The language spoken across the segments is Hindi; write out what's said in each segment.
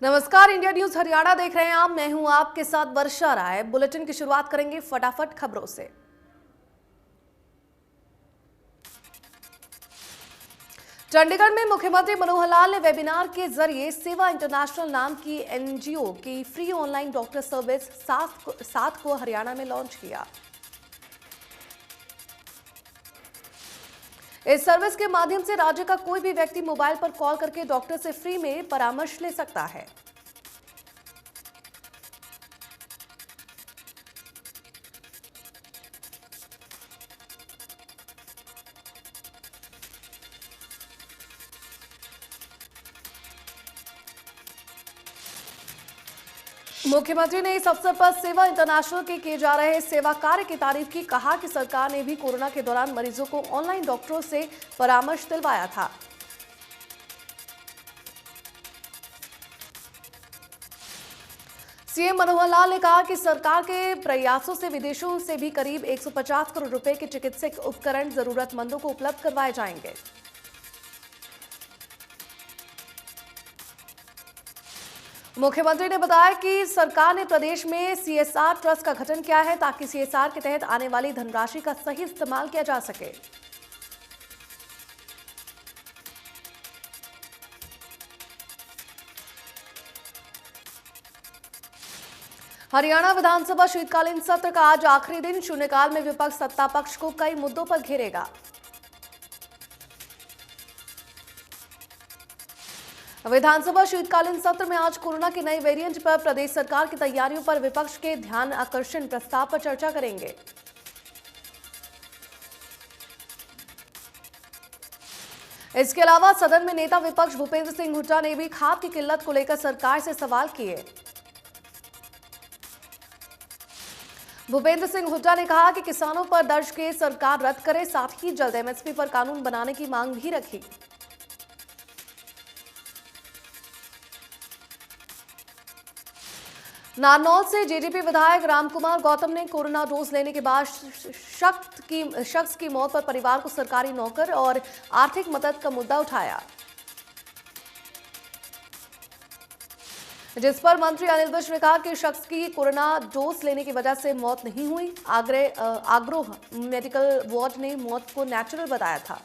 नमस्कार, इंडिया न्यूज हरियाणा देख रहे हैं आप। मैं हूं आपके साथ वर्षा राय। बुलेटिन की शुरुआत करेंगे फटाफट खबरों से। चंडीगढ़ में मुख्यमंत्री मनोहर लाल ने वेबिनार के जरिए सेवा इंटरनेशनल नाम की एनजीओ की फ्री ऑनलाइन डॉक्टर सर्विस 7 को हरियाणा में लॉन्च किया। इस सर्विस के माध्यम से राज्य का कोई भी व्यक्ति मोबाइल पर कॉल करके डॉक्टर से फ्री में परामर्श ले सकता है। मुख्यमंत्री ने इस अवसर पर सेवा इंटरनेशनल के किए जा रहे सेवा कार्य की तारीफ की। कहा कि सरकार ने भी कोरोना के दौरान मरीजों को ऑनलाइन डॉक्टरों से परामर्श दिलवाया था। सीएम मनोहर लाल ने कहा कि सरकार के प्रयासों से विदेशों से भी करीब 150 करोड़ रुपए के चिकित्सक उपकरण जरूरतमंदों को उपलब्ध करवाए जाएंगे। मुख्यमंत्री ने बताया कि सरकार ने प्रदेश में सीएसआर ट्रस्ट का गठन किया है ताकि सीएसआर के तहत आने वाली धनराशि का सही इस्तेमाल किया जा सके। हरियाणा विधानसभा शीतकालीन सत्र का आज आखिरी दिन। शून्यकाल में विपक्ष सत्ता पक्ष को कई मुद्दों पर घेरेगा। विधानसभा शीतकालीन सत्र में आज कोरोना के नए वेरिएंट पर प्रदेश सरकार की तैयारियों पर विपक्ष के ध्यान आकर्षण प्रस्ताव पर चर्चा करेंगे। इसके अलावा सदन में नेता विपक्ष भूपेंद्र सिंह हुड्डा ने भी खाद की किल्लत को लेकर सरकार से सवाल किए। भूपेंद्र सिंह हुड्डा ने कहा कि किसानों पर दर्ज केस सरकार रद्द करे, साथ ही जल्द एमएसपी पर कानून बनाने की मांग भी रखी। नारनौल से जेजेपी विधायक रामकुमार गौतम ने कोरोना डोज लेने के बाद शख्स की मौत पर परिवार को सरकारी नौकर और आर्थिक मदद का मुद्दा उठाया, जिस पर मंत्री अनिल विज ने कहा कि शख्स की कोरोना डोज लेने की वजह से मौत नहीं हुई। आग्रोह मेडिकल वार्ड ने मौत को नेचुरल बताया था।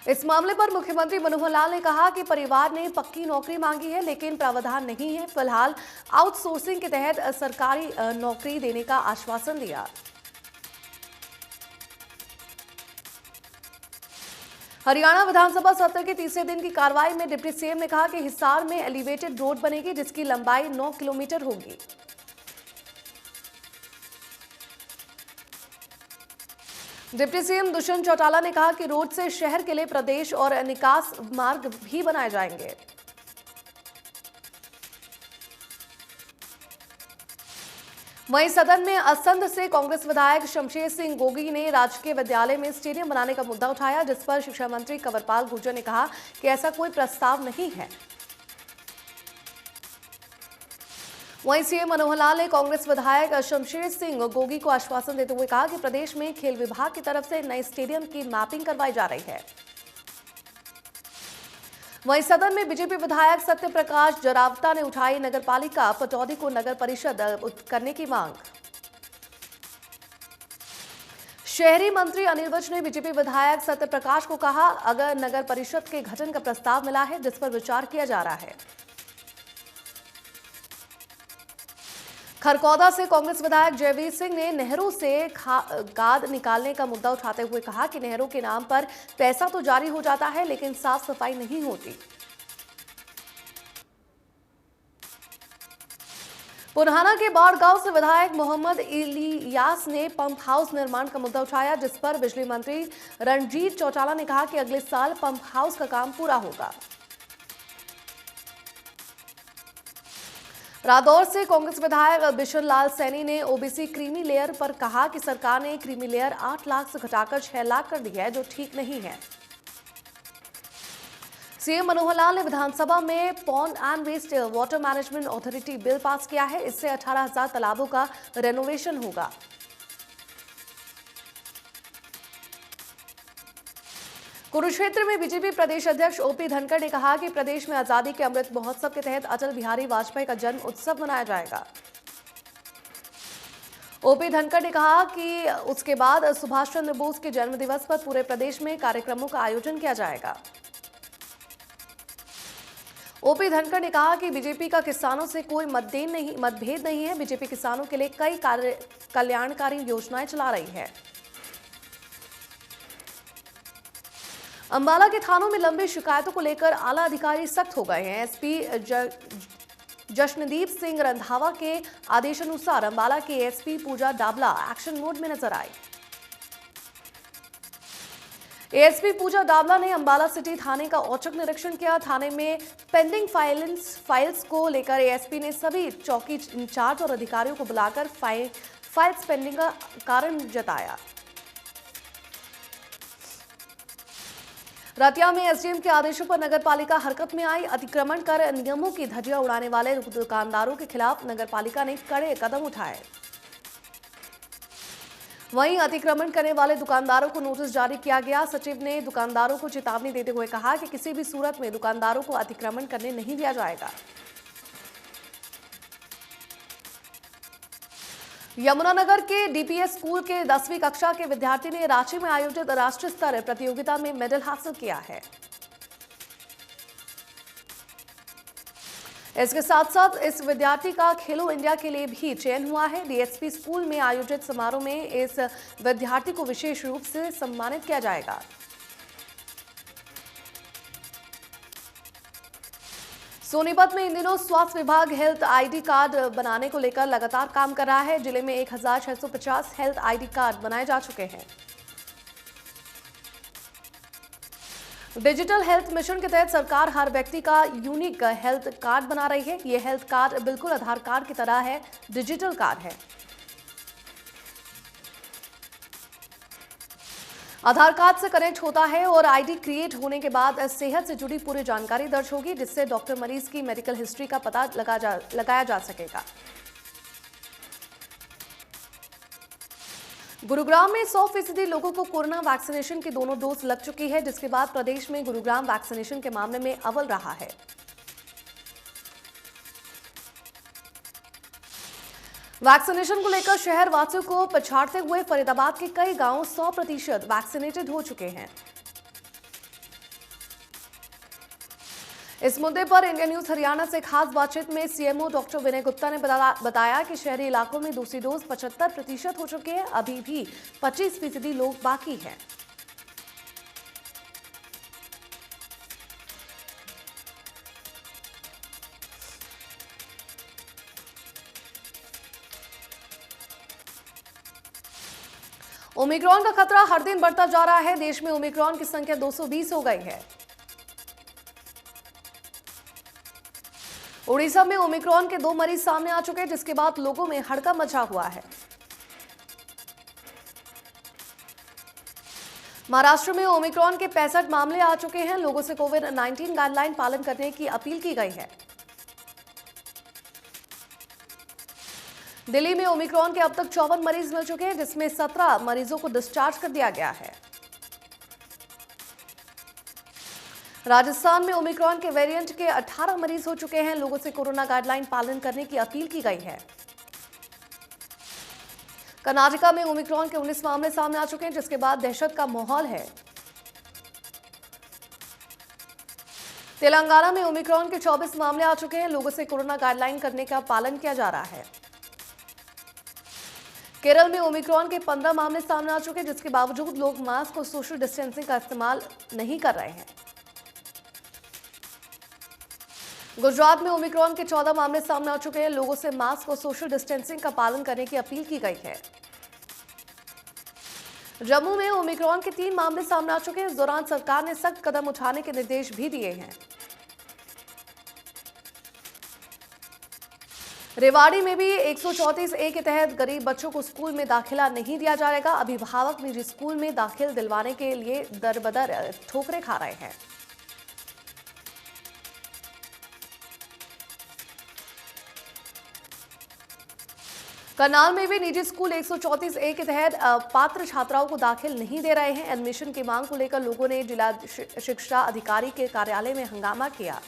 इस मामले पर मुख्यमंत्री मनोहर लाल ने कहा कि परिवार ने पक्की नौकरी मांगी है लेकिन प्रावधान नहीं है। फिलहाल आउटसोर्सिंग के तहत सरकारी नौकरी देने का आश्वासन दिया। हरियाणा विधानसभा सत्र के तीसरे दिन की कार्रवाई में डिप्टी सीएम ने कहा कि हिसार में एलिवेटेड रोड बनेगी जिसकी लंबाई 9 किलोमीटर होगी। डिप्टी सीएम दुष्यंत चौटाला ने कहा कि रोड से शहर के लिए प्रदेश और निकास मार्ग भी बनाए जाएंगे। वहीं सदन में असंध से कांग्रेस विधायक शमशेर सिंह गोगी ने राजकीय विद्यालय में स्टेडियम बनाने का मुद्दा उठाया, जिस पर शिक्षा मंत्री कंवरपाल गुर्जर ने कहा कि ऐसा कोई प्रस्ताव नहीं है। वहीं सीएम मनोहर लाल ने कांग्रेस विधायक शमशेर सिंह गोगी को आश्वासन देते हुए कहा कि प्रदेश में खेल विभाग की तरफ से नए स्टेडियम की मैपिंग करवाई जा रही है। वहीं सदन में बीजेपी विधायक सत्य प्रकाश जरावता ने उठाई नगरपालिका पटौदी को नगर परिषद करने की मांग। शहरी मंत्री अनिल विज ने बीजेपी विधायक सत्य प्रकाश को कहा, अगर नगर परिषद के गठन का प्रस्ताव मिला है जिस पर विचार किया जा रहा है। खरकौदा से कांग्रेस विधायक जयवीर सिंह ने नहरों से गाद निकालने का मुद्दा उठाते हुए कहा कि नहरों के नाम पर पैसा तो जारी हो जाता है लेकिन साफ सफाई नहीं होती। पुरहाना के बाढ़ गांव से विधायक मोहम्मद इलियास ने पंप हाउस निर्माण का मुद्दा उठाया, जिस पर बिजली मंत्री रणजीत चौटाला ने कहा कि अगले साल पंप हाउस का काम पूरा होगा। रादौर से कांग्रेस विधायक बिशन लाल सैनी ने ओबीसी क्रीमी लेयर पर कहा कि सरकार ने क्रीमी लेयर 8 लाख से घटाकर 6 लाख कर दी है, जो ठीक नहीं है। सीएम मनोहर लाल ने विधानसभा में pond and waste water management authority bill pass किया है। इससे 18,000 तालाबों का रेनोवेशन होगा। कुरुक्षेत्र में बीजेपी प्रदेश अध्यक्ष ओपी धनखड़ ने कहा कि प्रदेश में आजादी के अमृत महोत्सव के तहत अटल बिहारी वाजपेयी का जन्म उत्सव मनाया जाएगा। ओपी धनखड़ ने कहा कि उसके बाद सुभाष चंद्र बोस के जन्म दिवस पर पूरे प्रदेश में कार्यक्रमों का आयोजन किया जाएगा। ओपी धनखड़ ने कहा कि बीजेपी का किसानों से कोई मतभेद नहीं है। बीजेपी किसानों के लिए कई कल्याणकारी योजनाएं चला रही है। अंबाला के थानों में लंबी शिकायतों को लेकर आला अधिकारी सख्त हो गए हैं। एसपी जशनदीप सिंह रंधावा के आदेशानुसार अंबाला के एसपी पूजा डाबला एक्शन मोड में नजर आई। एएसपी पूजा डाबला ने अंबाला सिटी थाने का औचक निरीक्षण किया। थाने में पेंडिंग फाइल्स को लेकर एएसपी ने सभी चौकी इंचार्ज और अधिकारियों को बुलाकर फाइल्स पेंडिंग का कारण जताया। रतिया में एसडीएम के आदेशों पर नगरपालिका हरकत में आई। अतिक्रमण कर नियमों की धज्जियां उड़ाने वाले दुकानदारों के खिलाफ नगरपालिका ने कड़े कदम उठाए। वहीं अतिक्रमण करने वाले दुकानदारों को नोटिस जारी किया गया। सचिव ने दुकानदारों को चेतावनी देते हुए कहा कि किसी भी सूरत में दुकानदारों को अतिक्रमण करने नहीं दिया जाएगा। यमुनानगर के डीपीएस स्कूल के 10वीं कक्षा के विद्यार्थी ने रांची में आयोजित राष्ट्रीय स्तर प्रतियोगिता में मेडल हासिल किया है। इसके साथ साथ इस विद्यार्थी का खेलो इंडिया के लिए भी चयन हुआ है। डीएसपी स्कूल में आयोजित समारोह में इस विद्यार्थी को विशेष रूप से सम्मानित किया जाएगा। सोनीपत में इन दिनों स्वास्थ्य विभाग हेल्थ आईडी कार्ड बनाने को लेकर लगातार काम कर रहा है। जिले में 1650 हेल्थ आईडी कार्ड बनाए जा चुके हैं। डिजिटल हेल्थ मिशन के तहत सरकार हर व्यक्ति का यूनिक हेल्थ कार्ड बना रही है। यह हेल्थ कार्ड बिल्कुल आधार कार्ड की तरह है, डिजिटल कार्ड है। आधार कार्ड से कनेक्ट होता है और आईडी क्रिएट होने के बाद सेहत से जुड़ी पूरी जानकारी दर्ज होगी, जिससे डॉक्टर मरीज की मेडिकल हिस्ट्री का पता लगाया जा सकेगा। गुरुग्राम में 100% लोगों को कोरोना वैक्सीनेशन की दोनों डोज लग चुकी है, जिसके बाद प्रदेश में गुरुग्राम वैक्सीनेशन के मामले में अव्वल रहा है। वैक्सीनेशन को लेकर शहर वासियों को पछाड़ते हुए फरीदाबाद के कई गांव 100% वैक्सीनेटेड हो चुके हैं। इस मुद्दे पर इंडिया न्यूज हरियाणा से खास बातचीत में सीएमओ डॉक्टर विनय गुप्ता ने बताया कि शहरी इलाकों में दूसरी डोज 75% हो चुकी है। अभी भी 25% लोग बाकी हैं। ओमिक्रॉन का खतरा हर दिन बढ़ता जा रहा है। देश में ओमिक्रॉन की संख्या 220 हो गई है। उड़ीसा में ओमिक्रॉन के 2 मरीज सामने आ चुके हैं, जिसके बाद लोगों में हड़कंप मचा हुआ है। महाराष्ट्र में ओमिक्रॉन के 65 मामले आ चुके हैं। लोगों से कोविड-19 गाइडलाइन पालन करने की अपील की गई है। दिल्ली में ओमिक्रॉन के अब तक 54 मरीज मिल चुके हैं, जिसमें 17 मरीजों को डिस्चार्ज कर दिया गया है। राजस्थान में ओमिक्रॉन के वेरिएंट के 18 मरीज हो चुके हैं। लोगों से कोरोना गाइडलाइन पालन करने की अपील की गई है। कर्नाटका में ओमिक्रॉन के 19 मामले सामने आ चुके हैं, जिसके बाद दहशत का माहौल है। तेलंगाना में ओमिक्रॉन के 24 मामले आ चुके हैं। लोगों से कोरोना गाइडलाइन करने का पालन किया जा रहा है। केरल में ओमिक्रॉन के 15 मामले सामने आ चुके हैं, जिसके बावजूद लोग मास्क और सोशल डिस्टेंसिंग का इस्तेमाल नहीं कर रहे हैं। गुजरात में ओमिक्रॉन के 14 मामले सामने आ चुके हैं। लोगों से मास्क और सोशल डिस्टेंसिंग का पालन करने की अपील की गई है। जम्मू में ओमिक्रॉन के 3 मामले सामने आ चुके हैं। इस दौरान सरकार ने सख्त कदम उठाने के निर्देश भी दिए हैं। रेवाड़ी में भी 134A के तहत गरीब बच्चों को स्कूल में दाखिला नहीं दिया जाएगा। अभिभावक निजी स्कूल में दाखिल दिलवाने के लिए दर-बदर ठोकरें खा रहे हैं। करनाल में भी निजी स्कूल 134 ए के तहत पात्र छात्राओं को दाखिल नहीं दे रहे हैं। एडमिशन की मांग को लेकर लोगों ने जिला शिक्षा अधिकारी के कार्यालय में हंगामा किया।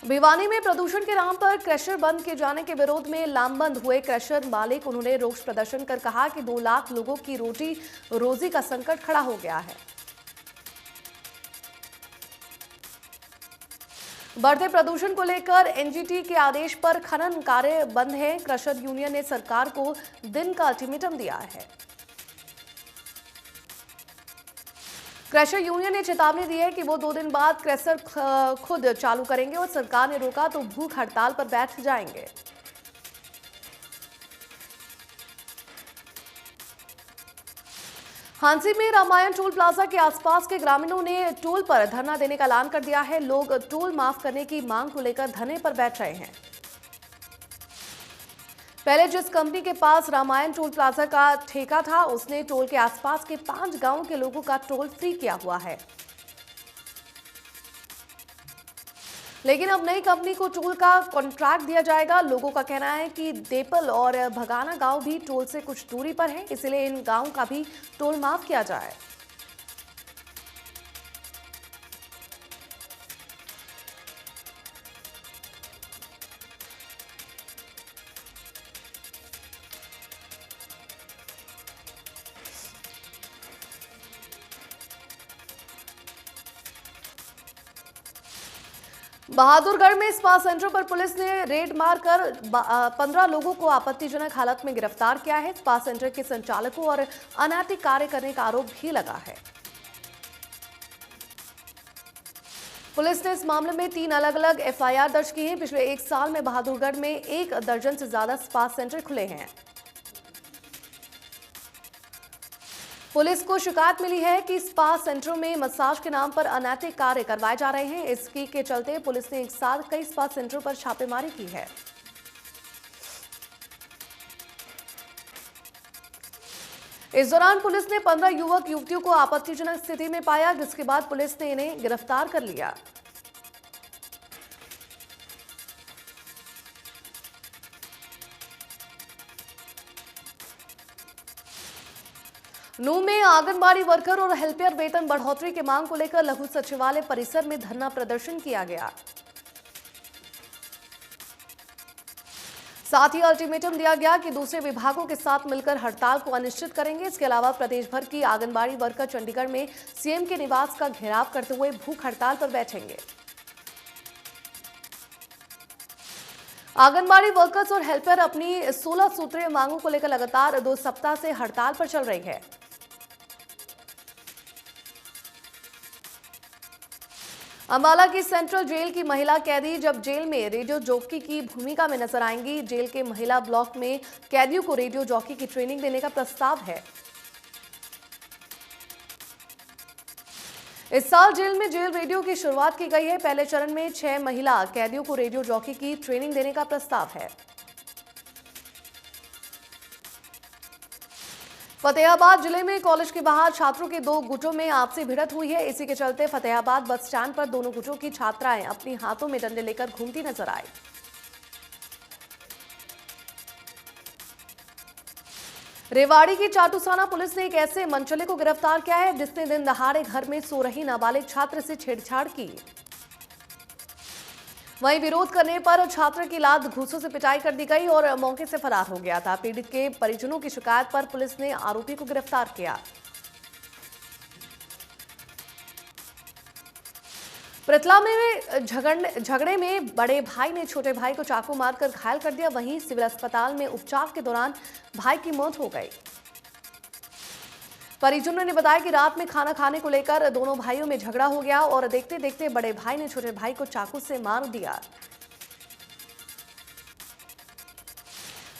भिवानी में प्रदूषण के नाम पर क्रशर बंद किए जाने के विरोध में लामबंद हुए क्रशर मालिक। उन्होंने रोष प्रदर्शन कर कहा कि 2 लाख लोगों की रोजी का संकट खड़ा हो गया है। बढ़ते प्रदूषण को लेकर एनजीटी के आदेश पर खनन कार्य बंद है। क्रशर यूनियन ने सरकार को दिन का अल्टीमेटम दिया है। क्रशर यूनियन ने चेतावनी दी है कि वो 2 दिन बाद क्रशर खुद चालू करेंगे और सरकार ने रोका तो भूख हड़ताल पर बैठ जाएंगे। हांसी में रामायण टोल प्लाजा के आसपास के ग्रामीणों ने टोल पर धरना देने का ऐलान कर दिया है। लोग टोल माफ करने की मांग को लेकर धरने पर बैठ रहे हैं। पहले जिस कंपनी के पास रामायण टोल प्लाजा का ठेका था, उसने टोल के आसपास के 5 गांवों के लोगों का टोल फ्री किया हुआ है। लेकिन अब नई कंपनी को टोल का कॉन्ट्रैक्ट दिया जाएगा। लोगों का कहना है कि देपल और भगाना गांव भी टोल से कुछ दूरी पर है, इसलिए इन गांवों का भी टोल माफ किया जाए। बहादुरगढ़ में स्पा सेंटर पर पुलिस ने रेड मारकर 15 लोगों को आपत्तिजनक हालत में गिरफ्तार किया है। स्पा सेंटर के संचालकों और अनैतिक कार्य करने का आरोप भी लगा है। पुलिस ने इस मामले में 3 अलग-अलग एफआईआर दर्ज की है। पिछले 1 साल में बहादुरगढ़ में 1 दर्जन से ज्यादा स्पा सेंटर खुले हैं। पुलिस को शिकायत मिली है कि स्पा सेंटरों में मसाज के नाम पर अनैतिक कार्य करवाए जा रहे हैं। इसकी के चलते पुलिस ने एक साथ कई स्पा सेंटरों पर छापेमारी की है। इस दौरान पुलिस ने 15 युवक युवतियों को आपत्तिजनक स्थिति में पाया, जिसके बाद पुलिस ने इन्हें गिरफ्तार कर लिया। नूंह में आंगनबाड़ी वर्कर और हेल्पर वेतन बढ़ोतरी की मांग को लेकर लघु सचिवालय परिसर में धरना प्रदर्शन किया गया। साथ ही अल्टीमेटम दिया गया कि दूसरे विभागों के साथ मिलकर हड़ताल को अनिश्चित करेंगे। इसके अलावा प्रदेश भर की आंगनबाड़ी वर्कर चंडीगढ़ में सीएम के निवास का घेराव करते हुए भूख हड़ताल पर बैठेंगे। आंगनबाड़ी वर्कर्स और हेल्पर अपनी 16 सूत्रीय मांगों को लेकर लगातार 2 सप्ताह से हड़ताल पर चल रही है। अंबाला की सेंट्रल जेल की महिला कैदी जब जेल में रेडियो जॉकी की भूमिका में नजर आएंगी। जेल के महिला ब्लॉक में कैदियों को रेडियो जॉकी की ट्रेनिंग देने का प्रस्ताव है। इस साल जेल में जेल रेडियो की शुरुआत की गई है। पहले चरण में 6 महिला कैदियों को रेडियो जॉकी की ट्रेनिंग देने का प्रस्ताव है। फतेहाबाद जिले में कॉलेज के बाहर छात्रों के 2 गुटों में आपसी भिड़ंत हुई है। इसी के चलते फतेहाबाद बस स्टैंड पर दोनों गुटों की छात्राएं अपनी हाथों में डंडे लेकर घूमती नजर आई। रेवाड़ी की चाटुसाना पुलिस ने एक ऐसे मनचले को गिरफ्तार किया है जिसने दिन दहाड़े घर में सो रही नाबालिग छात्र से छेड़छाड़ की। वहीं विरोध करने पर छात्र की लात घूंसों से पिटाई कर दी गई और मौके से फरार हो गया था। पीड़ित के परिजनों की शिकायत पर पुलिस ने आरोपी को गिरफ्तार किया। पृथला में झगड़े में बड़े भाई ने छोटे भाई को चाकू मारकर घायल कर दिया। वहीं सिविल अस्पताल में उपचार के दौरान भाई की मौत हो गई। परिजनों ने बताया कि रात में खाना खाने को लेकर दोनों भाइयों में झगड़ा हो गया और देखते देखते बड़े भाई ने छोटे भाई को चाकू से मार दिया।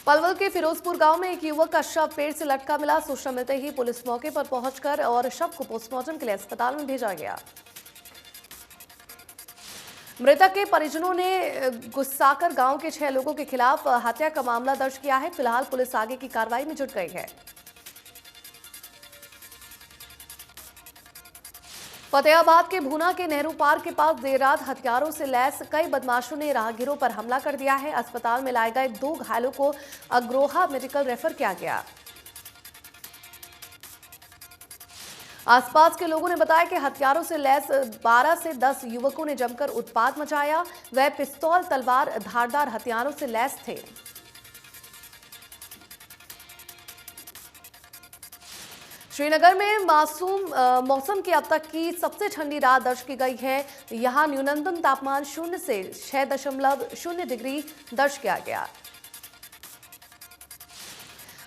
पलवल के फिरोजपुर गांव में एक युवक का शव पेड़ से लटका मिला। सूचना मिलते ही पुलिस मौके पर पहुंचकर और शव को पोस्टमार्टम के लिए अस्पताल में भेजा गया। मृतक के परिजनों ने गुस्साकर गांव के 6 लोगों के खिलाफ हत्या का मामला दर्ज किया है। फिलहाल पुलिस आगे की कार्रवाई में जुट गई है। फतेहाबाद के भूना के नेहरू पार्क के पास देर रात हथियारों से लैस कई बदमाशों ने राहगीरों पर हमला कर दिया है। अस्पताल में लाए गए 2 घायलों को अग्रोहा मेडिकल रेफर किया गया। आसपास के लोगों ने बताया कि हथियारों से लैस 12 से 10 युवकों ने जमकर उत्पात मचाया। वह पिस्तौल, तलवार, धारदार हथियारों से लैस थे। श्रीनगर में मौसम की अब तक की सबसे ठंडी रात दर्ज की गई है। यहां न्यूनतम तापमान 0 से 6.0 डिग्री दर्ज किया गया।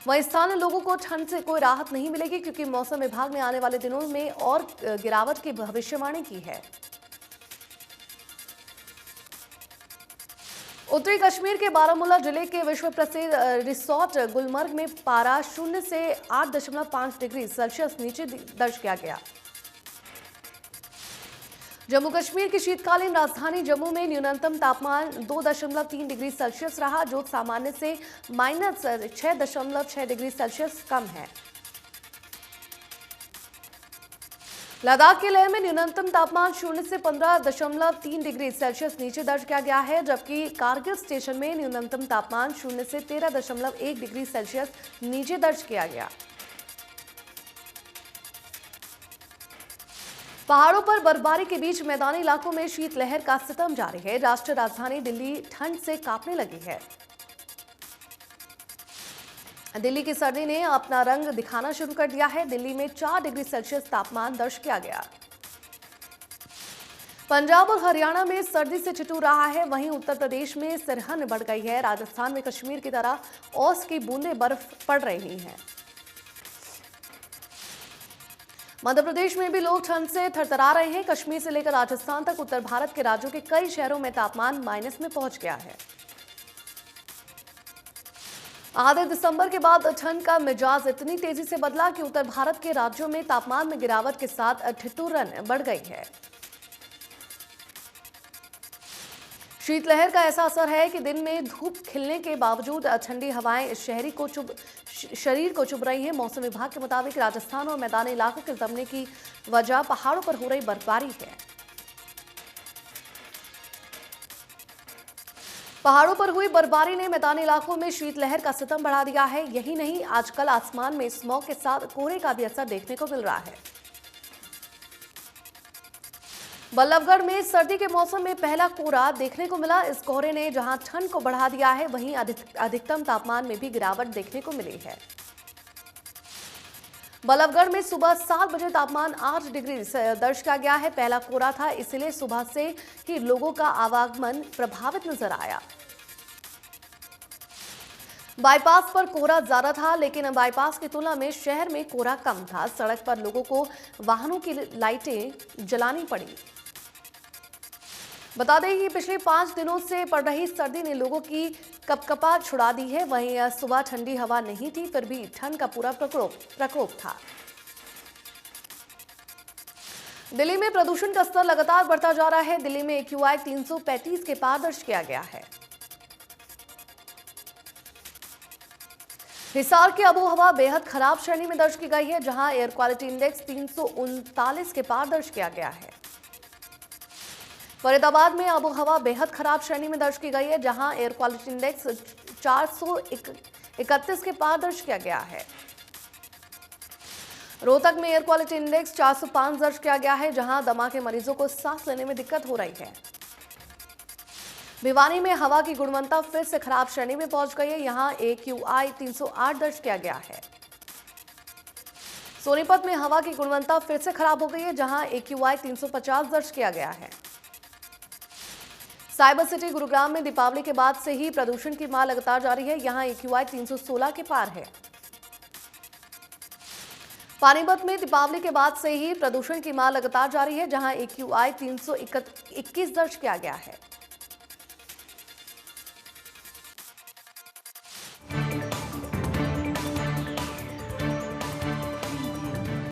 वहीं स्थानीय लोगों को ठंड से कोई राहत नहीं मिलेगी, क्योंकि मौसम विभाग ने आने वाले दिनों में और गिरावट की भविष्यवाणी की है। उत्तरी कश्मीर के बारामूला जिले के विश्व प्रसिद्ध रिसोर्ट गुलमर्ग में पारा 0 से 8.5 डिग्री सेल्सियस नीचे दर्ज किया गया। जम्मू कश्मीर की शीतकालीन राजधानी जम्मू में न्यूनतम तापमान 2.3 डिग्री सेल्सियस रहा, जो सामान्य से -6.6 डिग्री सेल्सियस कम है। लद्दाख के लेह में न्यूनतम तापमान 0 से 15.3 डिग्री सेल्सियस नीचे दर्ज किया गया है, जबकि कारगिल स्टेशन में न्यूनतम तापमान 0 से 13.1 डिग्री सेल्सियस नीचे दर्ज किया गया। पहाड़ों पर बर्फबारी के बीच मैदानी इलाकों में शीतलहर का सितम जारी है। राष्ट्रीय राजधानी दिल्ली ठंड से कांपने लगी है। दिल्ली की सर्दी ने अपना रंग दिखाना शुरू कर दिया है। दिल्ली में 4 डिग्री सेल्सियस तापमान दर्ज किया गया। पंजाब और हरियाणा में सर्दी से ठिठुर रहा है। वहीं उत्तर प्रदेश में सिरहन बढ़ गई है। राजस्थान में कश्मीर की तरह औस की बूंदें बर्फ पड़ रही हैं। मध्य प्रदेश में भी लोग ठंड से थरथरा रहे हैं। कश्मीर से लेकर राजस्थान तक उत्तर भारत के राज्यों के कई शहरों में तापमान माइनस में पहुंच गया है। आधे दिसंबर के बाद ठंड का मिजाज इतनी तेजी से बदला कि उत्तर भारत के राज्यों में तापमान में गिरावट के साथ ठिठुरन बढ़ गई है। शीतलहर का ऐसा असर है कि दिन में धूप खिलने के बावजूद ठंडी हवाएं शरीर को चुभ रही हैं। मौसम विभाग के मुताबिक राजस्थान और मैदानी इलाकों के दबने की वजह पहाड़ों पर हो रही बर्फबारी है। पहाड़ों पर हुई बर्फबारी ने मैदानी इलाकों में शीतलहर का सितम बढ़ा दिया है। यही नहीं, आजकल आसमान में स्मॉग के साथ कोहरे का भी असर देखने को मिल रहा है। बल्लभगढ़ में सर्दी के मौसम में पहला कोहरा देखने को मिला। इस कोहरे ने जहां ठंड को बढ़ा दिया है, वहीं अधिकतम तापमान में भी गिरावट देखने को मिली है। बल्लभगढ़ में सुबह 7 बजे तापमान 8 डिग्री दर्ज किया गया है। पहला कोहरा था, इसलिए सुबह से ही लोगों का आवागमन प्रभावित नजर आया। बाईपास पर कोहरा ज्यादा था, लेकिन बाईपास की तुलना में शहर में कोहरा कम था। सड़क पर लोगों को वाहनों की लाइटें जलानी पड़ी। बता दें कि पिछले 5 दिनों से पड़ रही सर्दी ने लोगों की कपकपा छुड़ा दी है। वहीं सुबह ठंडी हवा नहीं थी, फिर भी ठंड का पूरा प्रकोप था। दिल्ली में प्रदूषण का स्तर लगातार बढ़ता जा रहा है। दिल्ली में AQI 335 के पार दर्ज किया गया है। हिसार की आबोहवा बेहद खराब श्रेणी में दर्ज की गई है, जहां एयर क्वालिटी इंडेक्स 339 के पार दर्ज किया गया है। फरीदाबाद में आबोहवा बेहद खराब श्रेणी में दर्ज की गई है, जहां एयर क्वालिटी इंडेक्स 431 के पार दर्ज किया गया है। रोहतक में एयर क्वालिटी इंडेक्स 405 दर्ज किया गया है, जहां दमा के मरीजों को सांस लेने में दिक्कत हो रही है। भिवानी में हवा की गुणवत्ता फिर से खराब श्रेणी में पहुंच गई है। यहां AQI 308 दर्ज किया गया है। सोनीपत में हवा की गुणवत्ता फिर से खराब हो गई है, जहां AQI 350 दर्ज किया गया है। साइबर सिटी गुरुग्राम में दीपावली के बाद से ही प्रदूषण की मार लगातार जारी है। यहां AQI 316 के पार है। पानीपत में दीपावली के बाद से ही प्रदूषण की मार लगातार जारी है, जहां AQI 321 दर्ज किया गया है।